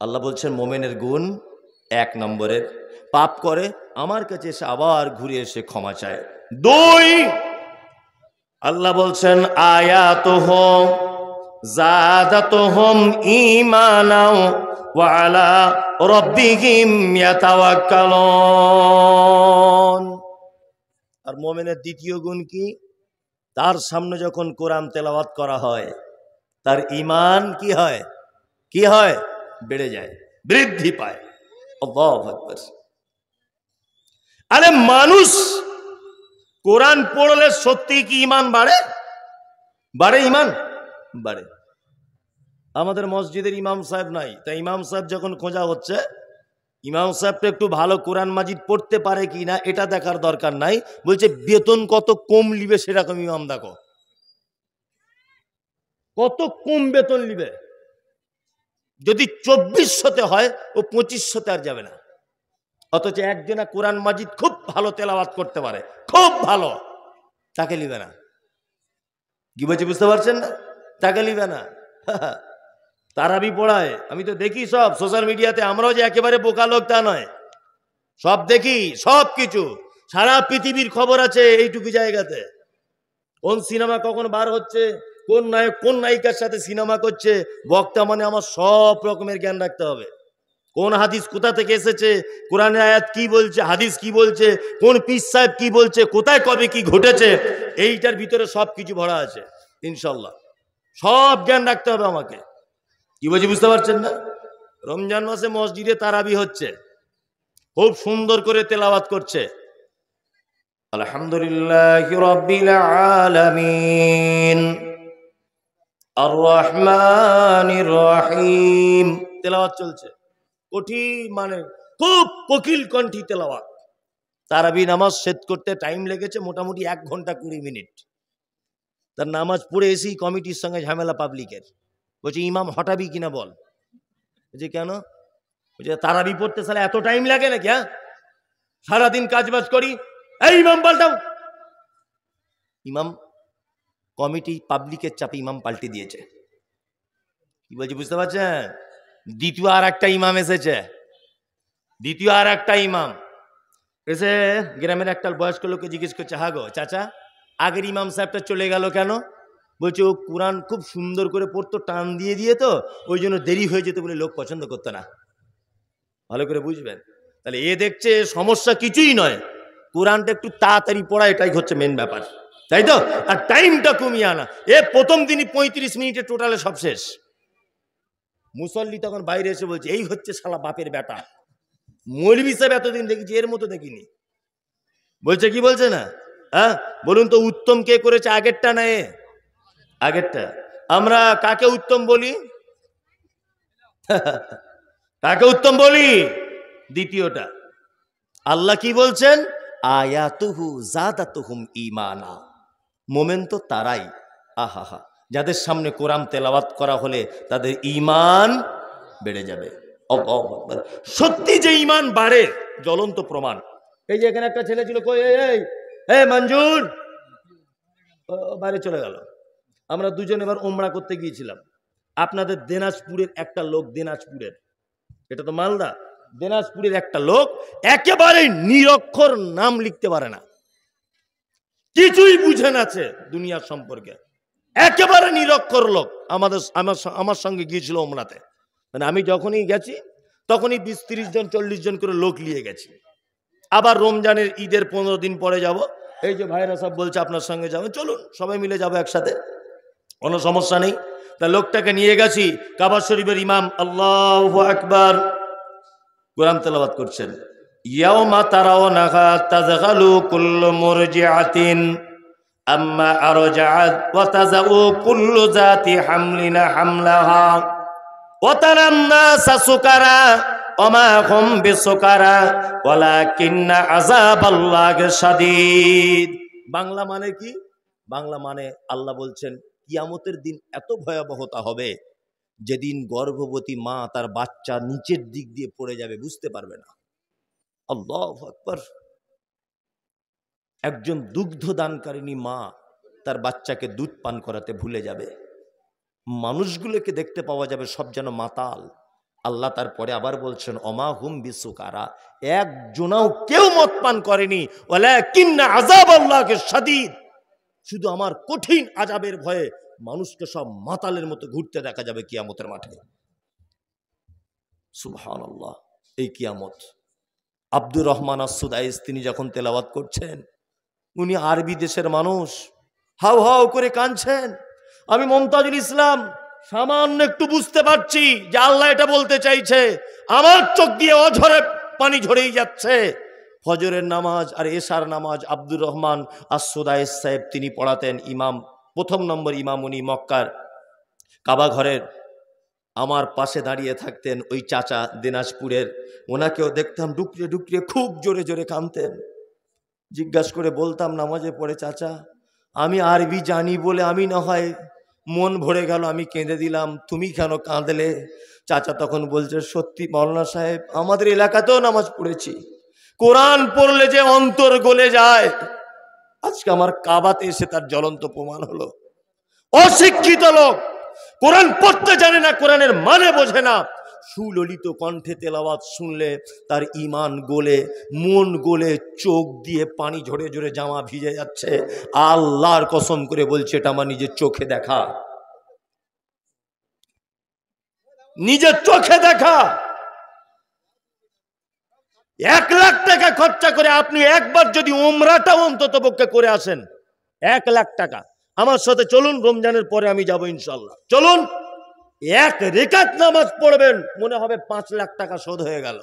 S1: আল্লাহ বলছেন মোমেনের গুণ 1 নম্বরের, পাপ করে আমার কাছে এসে আবার ঘুরে এসে ক্ষমা চায়। 2, আল্লাহ বলছেন আয়াতুহুম যাদাতুহুম ঈমানাও ওয়া আলা রাব্বিহিম ইয়াতাওয়াক্কালুন। আর মুমিনের দ্বিতীয় গুণ কি? তার সামনে যখন কোরআন তেলাওয়াত করা হয় তার ঈমান কি হয়? বেড়ে যায়। বৃদ্ধি পায়। আল্লাহু আকবার। আরে মানুষ কোরআন পড়লে সত্যি কি ইমান বাড়ে? বাড়ে, ইমান বাড়ে। আমাদের মসজিদের ইমাম সাহেব নাই, তাই ইমাম সাহেব যখন খোঁজা হচ্ছে, ইমাম সাহেবটা একটু ভালো কোরআন মাজিদ পড়তে পারে কি না এটা দেখার দরকার নাই, বলছে বেতন কত কম লিবে সেরকম ইমাম দেখো, কত কম বেতন লিবে। যদি 2400-তে হয় ও 2500-তে আর যাবে না। অথচ একজনা কোরআন মাজিদ খুব ভালো তেলাওয়াত করতে পারে, খুব ভালো, তাকে লিবে না। কি বলছি বুঝতে পারছেন না? তাকে লিবে না। তারাবি পড়ায়, আমি তো দেখি সব সোশ্যাল মিডিয়াতে। আমরাও যে একেবারে বোকা লোক তা নয়, সব দেখি, সব কিছু, সারা পৃথিবীর খবর আছে এইটুকু জায়গাতে। কোন সিনেমা কখন বার হচ্ছে, কোন নায়ক কোন নায়িকার সাথে সিনেমা করছে, বক্তা মানে আমার সব রকমের জ্ঞান রাখতে হবে। কোন হাদিস কোথা থেকে এসেছে, কোরআনের আয়াত কি বলছে, হাদিস কি বলছে, কোন পীর সাহেব কি বলছে, কোথায় কবে কি ঘটেছে, এইটার ভিতরে সব কিছু ভরা আছে। ইনশাল্লাহ সব জ্ঞান রাখতে হবে আমাকে। কি বলছি বুঝতে পারছেন না? রমজান মাসে মসজিদে তারাবি হচ্ছে, খুব সুন্দর করে তেলাওয়াত করছে, আলহামদুলিল্লাহি রাব্বিল আলামিন আর রহমানির রহিম, তেলাওয়াত চলছে। কঠিন মানে খুব কোকিল কণ্ঠী তেলাওয়াত। তারাবি নামাজ শেষ করতে টাইম লেগেছে মোটামুটি 1 ঘন্টা 20 মিনিট। তার নামাজ পড়ে এসেই কমিটির সঙ্গে ঝামেলা পাবলিকের। বলছে ইমাম হটাবি কিনা বল। বলছে কেন? বলছে তারাবি পড়তে সালে এত টাইম লাগে নাকি? হ্যাঁ, সারাদিন কাজবাজ করি, এই ইমাম পাল্টাও। ইমাম কমিটি পাবলিকের চাপে ইমাম পাল্টে দিয়েছে। কি বলছি বুঝতে পারছেন? দ্বিতীয় আর একটা ইমাম এসেছে, দ্বিতীয় আর একটা ইমাম এসে গ্রামের একটা বয়স্ক লোককে জিজ্ঞেস করছে, হা গো চাচা, আগের ইমাম সাহেবটা চলে গেল কেন? বলছে ও কোরআন খুব সুন্দর করে পড়তো, টান দিয়ে দিয়ে তো ওই জন্য দেরি হয়ে যেত বলে লোক পছন্দ করতো না। ভালো করে বুঝবেন। তাহলে এ দেখছে সমস্যা কিছুই নয়, কোরআনটা একটু তাড়াতাড়ি পড়া, এটাই হচ্ছে মেন ব্যাপার, তাই তো? আর টাইমটা কমিয়ে আনা। এ প্রথম দিনই 35 মিনিটে টোটালে সব শেষ। মুসল্লি তখন বাইরে এসে বলছে এই হচ্ছে শালা বাপের বেটা, মৌলভী সাহেব এতদিন দেখেছি, এর মতো দেখিনি। বলছে কি বলছে না? হ্যাঁ বলুন তো, উত্তম কে করেছে, আগেরটা না এ? আগেরটা। আমরা কাকে উত্তম বলি? কাকে উত্তম বলি? দ্বিতীয়টা। আল্লাহ কি বলছেন? আয়াতুহু জাদাতুহুম ঈমানা। মোমেন তো তারাই, আহা, যাদের সামনে কোরআন তেলাওয়াত করা হলে তাদের ঈমান বেড়ে যাবে। সত্যি যে ঈমান বাড়ে জ্বলন্ত প্রমাণ। এই যে এখানে একটা ছেলে ছিল, কই এই মঞ্জুর, বাইরে চলে গেল। আমরা দুজন এবার ওমরা করতে গিয়েছিলাম। আপনাদের দিনাজপুরের একটা লোক, দিনাজপুরের, এটা তো মালদা, দিনাজপুরের একটা লোক একেবারে নিরক্ষর, নাম লিখতে পারে না, কিছুই বুঝে না দুনিয়ার সম্পর্কে, একেবারে নিরক্ষর লোক। আমার সঙ্গে গিয়েছিল ওমরাতে। মানে আমি যখনই গেছি তখনই 20-30 জন 40 জন করে লোক নিয়ে গেছি। আবার রমজানের ঈদের 15 দিন পরে যাব। এই যে ভাইরা সব বলছে আপনার সঙ্গে যাবেন, চলুন সবাই মিলে যাবো একসাথে, কোনো সমস্যা নেই। তা লোকটাকে নিয়ে গেছি, কাবা শরীফের ইমাম আল্লাহু আকবার কোরআন তেলাওয়াত করছেন। ইয়াউমা তারাউনাহা তাযগালু কুল্লু মুরজিআতিন আম্মা আরজাআত ওয়া তাযাউ কুল্লু যাতি হামলিন হামলাহা ওয়া তারান নাসা সুকারা ওয়া মা হুম বিসুকারা ওয়ালাকিন্না আযাবাল্লাহি শাদীদ। বাংলা মানে কি? বাংলা মানে আল্লাহ বলছেন কিয়ামতের দিন এত ভয়াবহতা হবে যেদিন গর্ভবতী মা তার বাচ্চা নিচের দিক দিয়ে পড়ে যাবে, বুঝতে পারবে না। আল্লাহু আকবার। একজন দুগ্ধ দানকারিণী মা তার বাচ্চাকে দুধ পান করাতে ভুলে যাবে। মানুষগুলোকে দেখতে পাওয়া যাবে সব যেন মাতাল। আল্লাহ তারপরে আবার বলছেন অমা হুম বিসুকারা, একজনাও কেউ মদ পান করেনি, ওয়ালাকিন্না আযাবাল্লাহি শাদীদ, শুধু আমার কঠিন আযাবের ভয়ে মানুষকে সব মাতালের মতো ঘুরতে দেখা যাবে কিয়ামতের মাঠে। সুবহানাল্লাহ। এই কিয়ামত আব্দুর রহমান আস-সুদাইস তিনি যখন তেলাওয়াত করছেন, উনি আরবি দেশের মানুষ, হাউ হাউ করে কাঁদছেন। আমি মমতাজুল ইসলাম সামান্য একটু বুঝতে পারছি যে আল্লাহ এটা বলতে চাইছে, আমার চোখ দিয়ে অঝরে পানি ঝরেই যাচ্ছে। ফজরের নামাজ আর এশার নামাজ আব্দুর রহমান আসুদায়েস সাহেব তিনি পড়াতেন, ইমাম, প্রথম নম্বর ইমাম উনি মক্কার কাবা ঘরের। আমার পাশে দাঁড়িয়ে থাকতেন ওই চাচা দিনাজপুরের, ওনাকেও দেখতাম ডুকরে ডুকরে খুব জোরে জোরে কাঁদতেন। জিজ্ঞাসা করে বলতাম নামাজে পড়ে, চাচা আমি আরবি জানি বলে আমি না হয় মন ভরে গেল, আমি কেঁদে দিলাম, তুমি কেন কাঁদলে? চাচা তখন বলছে, সত্যি মাওলানা সাহেব, আমাদের এলাকাতেও নামাজ পড়েছি, কোরআন পড়লে যে অন্তর গলে যায়, আজকে আমার কাবাতে এসে তার জ্বলন্ত প্রমাণ হলো। অশিক্ষিত লোক, কোরআন পড়তে জানে না, কোরআনের মানে বোঝে না, সুললিত কণ্ঠে তেলাওয়াত শুনলে তার ঈমান গলে, মন গলে, চোখ দিয়ে পানি ঝরে ঝরে জামা ভিজে যাচ্ছে। আল্লাহর কসম করে বলছে, এটা আমার নিজের চোখে দেখা, নিজের চোখে দেখা। 1 লাখ টাকা খরচা করে আপনি একবার যদি উমরাটাও অন্তত পক্ষে করে আসেন, 1 লাখ টাকা, আমার সাথে চলুন, রমজানের পরে আমি যাব ইনশাল্লাহ, চলুন, 1 রেকাত নামাজ পড়বেন, মনে হবে 5 লাখ টাকা শোধ হয়ে গেল।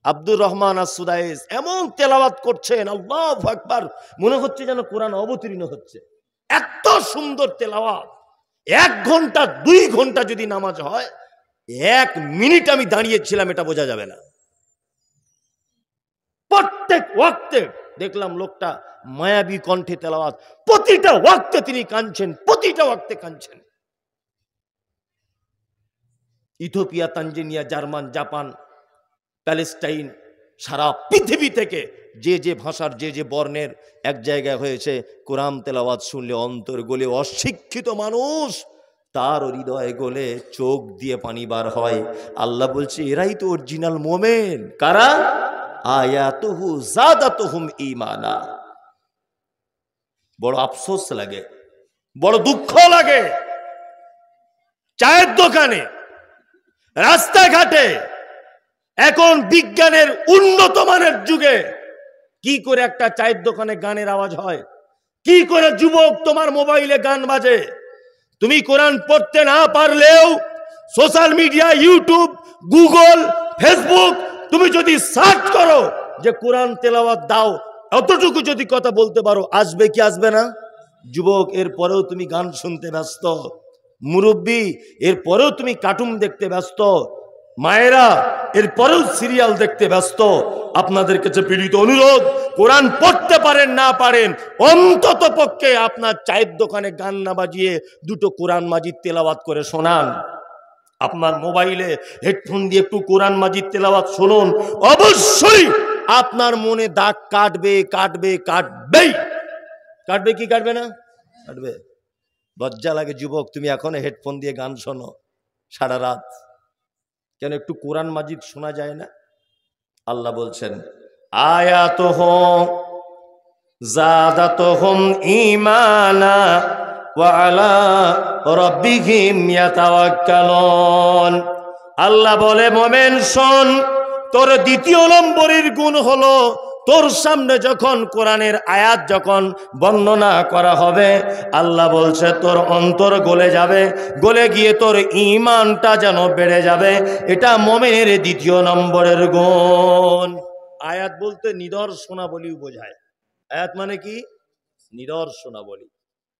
S1: আব্দুর রহমান আসুদায়েস এমন তেলাওয়াত করছেন, আল্লাহু আকবার, মনে হচ্ছে যেন কোরআন অবতীর্ণ হচ্ছে, এত সুন্দর তেলাওয়াত। 1 ঘন্টা 2 ঘন্টা যদি নামাজ হয়, 1 মিনিট আমি দাঁড়িয়েছিলাম এটা বোঝা যাবে না। প্রত্যেক ওয়াক্তে দেখলাম লোকটা মায়াবী কণ্ঠে তেলাওয়াত, প্রতিটা ওয়াক্তে তিনি কাঁদছেন, প্রতিটা ওয়াক্তে কাঁদছেন। Ethiopia, Tanzania, German, Japan, Palestine, সারা পৃথিবী থেকে যে যে ভাষার যে যে বর্ণের এক জায়গায় হয়েছে, কোরআন তেলাওয়াত শুনলে অন্তর গলে, অশিক্ষিত মানুষ তার হৃদয় গলে, চোখ দিয়ে পানি বার হয়। আল্লাহ বলছে, এরাই তো অরিজিনাল মোমেন। কারা? আয়াতুহু যাদাতুহুম ঈমানা। বড় আফসোস লাগে, বড় দুঃখ লাগে, চায়ের দোকানে, রাস্তাঘাটে, এখন বিজ্ঞানের উন্নত মানের যুগে কি করে একটা চায়ের দোকানে গানের আওয়াজ হয়, কি করে যুবক তোমার মোবাইলে গান বাজে। তুমি কোরআন পড়তে না পারলেও social media, YouTube, Google, Facebook, তুমি যদি সার্চ করো যে কোরআন তেলাওয়াত দাও, অতটুকু যদি কথা বলতে পারো, আসবে কি আসবে না? যুবক, এরপরেও তুমি গান শুনতে ব্যস্ত, মুরব্বী এরপরেও তুমি কার্টুন দেখতে ব্যস্ত, মায়েরা এরপরেও সিরিয়াল দেখতে ব্যস্ত। আপনাদের কাছে বিনীত অনুরোধ, কোরআন পড়তে পারেন না পারেন, অন্তত পক্ষে আপনার চায়ের দোকানে গান না বাজিয়ে 2টো কোরআন মাজিদ তেলাওয়াত করে শোনান। আপনার মোবাইলে হেডফোন দিয়ে একটু কোরআন মাজিদ তেলাওয়াত শুনুন, অবশ্যই আপনার মনে দাগ কাটবে, কাটবে, কাটবেই। কাটবে কি কাটবে না? কাটবে। লজ্জা লাগে যুবক, তুমি এখন হেডফোন দিয়ে গান শোনো সারা রাত, কেন একটু কোরআন মাজিদ শোনা যায় না? আল্লাহ বলছেন, আয়াতুহুম যাদাতুহুম ঈমানা ওয়া আলা রাব্বিহিম ইয়াতাওয়াক্কালুন। আল্লাহ বলে, মোমেন শোন, তোর 2য় নম্বরের গুণ হলো, তোর সামনে যখন কোরআনের আয়াত যখন বর্ণনা করা হবে, আল্লাহ বলছে তোর অন্তর গলে যাবে, গলে গিয়ে তোর ঈমানটা যেন বেড়ে যাবে। এটা মুমিনের 2য় নম্বরের গুণ। আয়াত বলতে নিদর্শনাবলী বোঝায়। আয়াত মানে কি? নিদর্শনাবলী।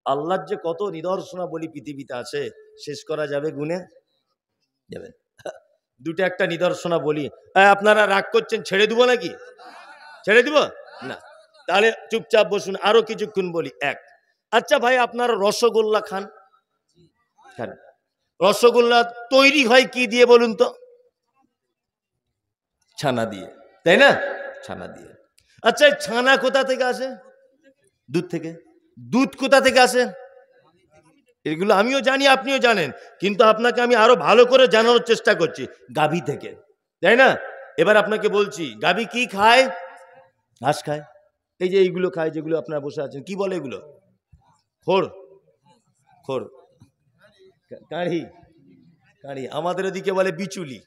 S1: আল্লাহর যে কত নিদর্শনাবলী পৃথিবীতে আছে, শেষ করা যাবে গুণে? যাবে। 2টা একটা নিদর্শনাবলী। আপনারা রাগ করছেন, ছেড়ে দিব নাকি? ছেড়ে দিব না, তাহলে চুপচাপ বসুন, আরো কিছুক্ষণ বলি। আচ্ছা ভাই, আপনারা রসগোল্লা খান? খান। রসগোল্লা তৈরি হয় কি দিয়ে বলুন তো? ছানা দিয়ে, তাই না? ছানা দিয়ে। আচ্ছা, ছানা কোথা থেকে আসে? দুধ থেকে। দুধ কোথা থেকে আসে? এগুলো আমিও জানি, আপনিও জানেন, কিন্তু আপনাকে আমি আরো ভালো করে জানানোর চেষ্টা করছি। গাভী থেকে, তাই না? এবার আপনাকে বলছি, গাভী কি খায়? ঘাস খায়। এই যে এইগুলো খায়, যেগুলো আপনারা বসে আছেন, কি বলে এগুলো? খোর। খোর, কাঁড়ি। কাঁড়ি আমাদের ওদিকে বলে বিচুলি,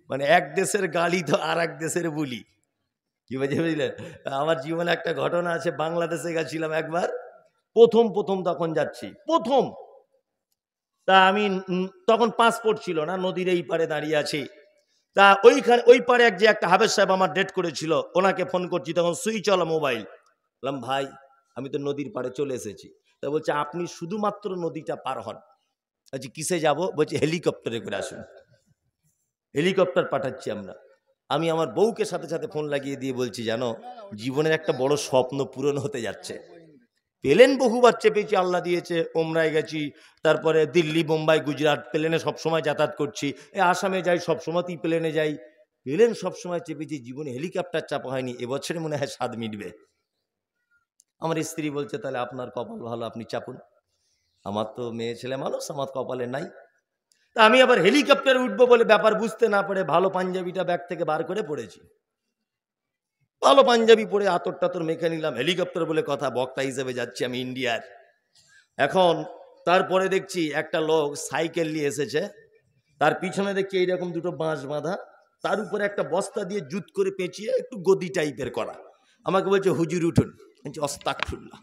S1: মানে এক দেশের গালি তো আর এক দেশের বুলি। কি বুঝলেন? আমার জীবনে একটা ঘটনা আছে, বাংলাদেশে গেছিলাম একবার, প্রথম তখন যাচ্ছি, প্রথম তা আমি তখন পাসপোর্ট ছিল না, নদীর এই পারে দাঁড়িয়ে আছি। তা ওইখানে ওই পারে যে একটা হাফেজ সাহেব আমার ডেট করেছিল, ওনাকে ফোন করছি, তখন সুইচ অল মোবাইল। বললাম ভাই আমি তো নদীর পাড়ে চলে এসেছি। তা বলছে আপনি শুধুমাত্র নদীটা পার হন। বলছি কিসে যাব? বলছে হেলিকপ্টারে করে আসুন। হেলিকপ্টার পাঠাচ্ছি আমরা। আমি আমার বউকে সাথে সাথে ফোন লাগিয়ে দিয়ে বলছি জানো জীবনের একটা বড় স্বপ্ন পূরণ হতে যাচ্ছে। প্লেন বহুবার চেপেছি, আল্লাহ দিয়েছে, ওমরায় গেছি, তারপরে দিল্লি, বোম্বাই, গুজরাট প্লেনে সবসময় যাতায়াত করছি, আসামে যাই সবসময়তেই প্লেনে যাই, প্লেন সবসময় চেপেছি, জীবনে হেলিকপ্টার চাপা হয়নি। এবছরে মনে হয় স্বাদ মিটবে। আমার স্ত্রী বলছে তাহলে আপনার কপাল ভালো, আপনি চাপুন। আমার তো মেয়ে ছেলে মানুষ, আমার কপালে নাই। তা আমি আবার হেলিকপ্টারে উঠবো বলে ব্যাপার বুঝতে না পারে ভালো পাঞ্জাবিটা ব্যাগ থেকে বার করে পড়েছি। ভালো পাঞ্জাবি পরে আতর টাতর মেখে নিলাম, হেলিকপ্টার বলে কথা, বক্তা হিসেবে যাচ্ছি আমি ইন্ডিয়ার। এখন তারপরে দেখছি একটা লোক সাইকেল নিয়ে এসেছে, তার পিছনে দেখছি এইরকম দুটো বাঁশ বাঁধা, তার উপরে একটা বস্তা দিয়ে জুত করে পেঁচিয়ে একটু গদি টাইপের করা। আমাকে বলছে হুজুর উঠুন। আস্তাগফিরুল্লাহ,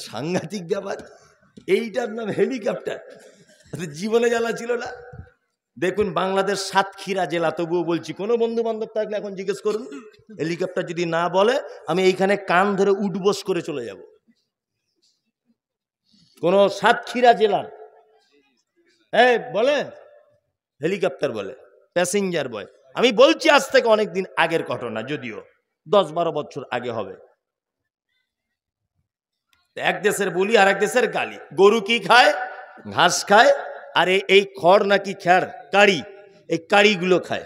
S1: সাংঘাতিক ব্যাপার। এইটার নাম হেলিকপ্টার? জীবনে জ্বালা ছিল না। দেখুন বাংলাদেশ সাতক্ষীরা জেলা, তবুও বলছি কোনো বন্ধু বান্ধব থাকলে এখন জিজ্ঞেস করুন, হেলিকপ্টার যদি না বলে আমি এইখানে কান ধরে উঠবোস করে চলে যাব। কোন সাতক্ষীরা জেলা বলে হেলিকপ্টার বলে, প্যাসেঞ্জার বয়। আমি বলছি আজ থেকে অনেকদিন আগের ঘটনা, যদিও 10-12 বছর আগে হবে। এক দেশের বলি আর এক দেশের গালি। গরু কি খায়? ঘাস খায়। আর এই খড় নাকি খ্যাড়, কাড়ি, এই কাড়িগুলো খায়,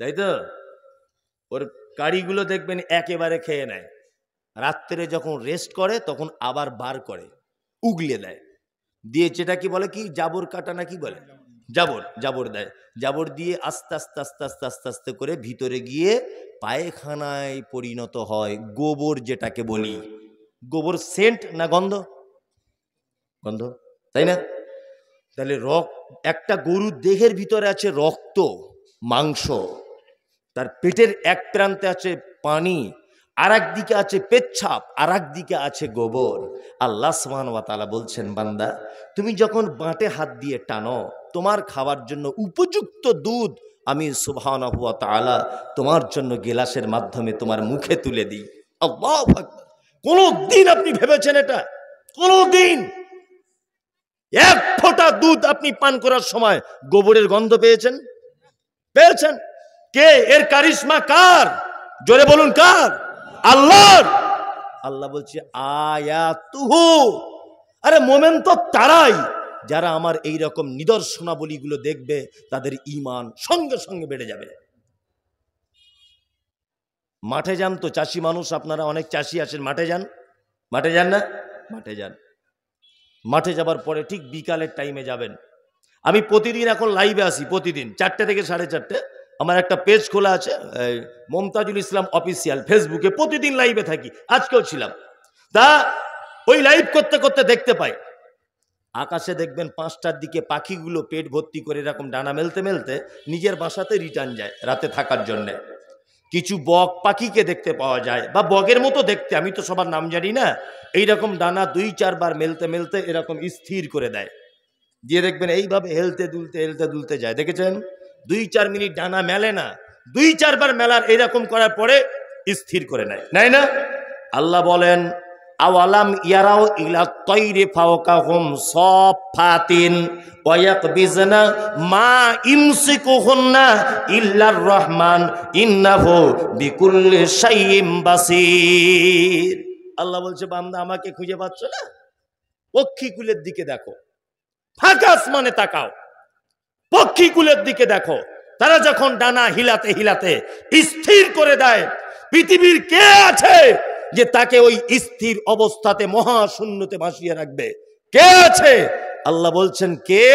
S1: তাই তো? ওর কাড়িগুলো দেখবেন একেবারে খেয়ে নেয়, রাত্রে যখন রেস্ট করে তখন আবার বার করে উগলে দেয়, দিয়ে যেটা কি বলে কি জাবর কাটা নাকি বলে, জাবর দেয়। জাবর দিয়ে আস্তে আস্তে আস্তে আস্তে আস্তে আস্তে করে ভিতরে গিয়ে পায়খানায় পরিণত হয়। গোবর যেটাকে বলি, গোবর সেন্ট না গন্ধ? গন্ধ, তাই না? তাহলে একটা গরুর দেহের ভিতরে আছে রক্ত, মাংস, তার পেটের এক প্রান্তে আছে পানি, আর একদিকে আছে পেচ্ছাপ, আর একদিকে আছে গোবর। আল্লাহ সুবহানাহু ওয়া তাআলা বলছেন বান্দা তুমি যখন বাঁটে হাত দিয়ে টানো, তোমার খাওয়ার জন্য উপযুক্ত দুধ আমি সুবহানাহু ওয়া তাআলা তোমার জন্য গেলাসের মাধ্যমে তোমার মুখে তুলে দিই। আল্লাহু আকবার। কোনদিন আপনি ভেবেছেন এটা? কোনদিন এক ফোঁটা দুধ আপনি পান করার সময় গোবরের গন্ধ পেয়েছেন? পেয়েছেন? কে এর কারিশমা কার? জোরে বলুন কার? আল্লাহর। আল্লাহ বলছে আয়াতুহু, আরে মোমেন তো তারাই যারা আমার এই রকম নিদর্শনাবলীগুলো দেখবে, তাদের ঈমান সঙ্গে সঙ্গে বেড়ে যাবে। মাঠে যান তো, চাষি মানুষ আপনারা, অনেক চাষি আছেন, মাঠে যান না? মাঠে যান। মাঠে যাবার পরে ঠিক বিকালের টাইমে যাবেন। আমি প্রতিদিন এখন লাইভে আসি, প্রতিদিন 4টে থেকে 4:30। আমার একটা পেজ খোলা আছে মমতাজুল ইসলাম অফিসিয়াল, ফেসবুকে প্রতিদিন লাইভে থাকি, আজকেও ছিলাম। তা ওই লাইভ করতে করতে দেখতে পাই আকাশে দেখবেন 5টার দিকে পাখিগুলো পেট ভর্তি করে এরকম ডানা মেলতে মেলতে নিজের বাসাতে রিটার্ন যায় রাতে থাকার জন্যে। কিছু বক পাখিকে দেখতে পাওয়া যায়, বা বগের মতো দেখতে, আমি তো সবার নাম জানি না, এইরকম ডানা 2-4 বার মেলতে মেলতে এরকম স্থির করে দেয়, দিয়ে দেখবেন এইভাবে হেলতে দুলতে যায়। দেখেছেন? 2-4 মিনিট ডানা মেলে না, 2-4 বার মেলার এইরকম করার পরে স্থির করে নেয়, নাই না? আল্লাহ বলেন আওয়ালাম ইয়ারাও ইলা তাইরি ফাওকাহুম সাফাতিন ওয়া ইয়াকবিজনা মা ইমসিকুহুন্না ইল্লার রহমান ইন্নাহু বিকুল্লি শাইইন বাসীর। আল্লাহ বলছে বান্দা আমাকে খুঁজে পাচ্ছ না? পক্ষীকুলের দিকে দেখো, ফাঁকা আসমানে তাকাও, পক্ষীকুলের দিকে দেখো, তারা যখন ডানা হিলাতে হিলাতে স্থির করে দেয়, পৃথিবীর কে আছে যে তাকে ওই স্থির অবস্থাতে মহাশূন্যতে ভাসিয়ে রাখবে? কে আছে? আল্লাহ বলছেন কে?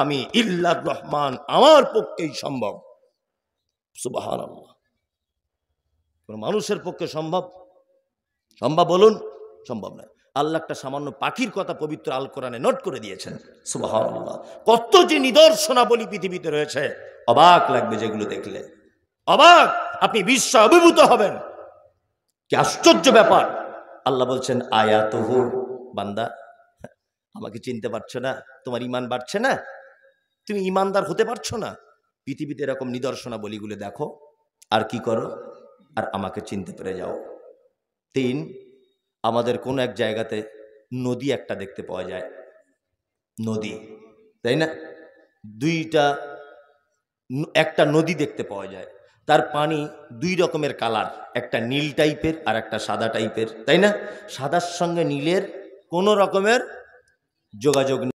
S1: আমি, ইল্লার রহমান, আমার পক্ষেই সম্ভব। সুবহানাল্লাহ। কোন মানুষের পক্ষে সম্ভব বলুন? সম্ভব নয়। আল্লাহ একটা সামান্য পাখির কথা পবিত্র আল কোরআনে নোট করে দিয়েছেন। সুবহানাল্লাহ। কত যে নিদর্শনাবলী পৃথিবীতে রয়েছে, অবাক লাগবে যেগুলো দেখলে, অবাক, আপনি বিশ্ব অভিভূত হবেন। কি আশ্চর্য ব্যাপার! আল্লাহ বলছেন আয়াতুহু, বান্দা আমাকে চিনতে পারছো না? তোমার ইমান বাড়ছে না? তুমি ইমানদার হতে পারছো না? পৃথিবীতে এরকম নিদর্শনাবলীগুলো দেখো, আর কি করো, আর আমাকে চিনতে পেরে যাও। 3, আমাদের কোন এক জায়গাতে নদী একটা দেখতে পাওয়া যায়, নদী, তাই না? একটা নদী দেখতে পাওয়া যায়, তার পানি 2 রকমের কালার, একটা নীল টাইপের আর একটা সাদা টাইপের, তাই না? সাদার সঙ্গে নীলের কোনো রকমের যোগাযোগ নেই।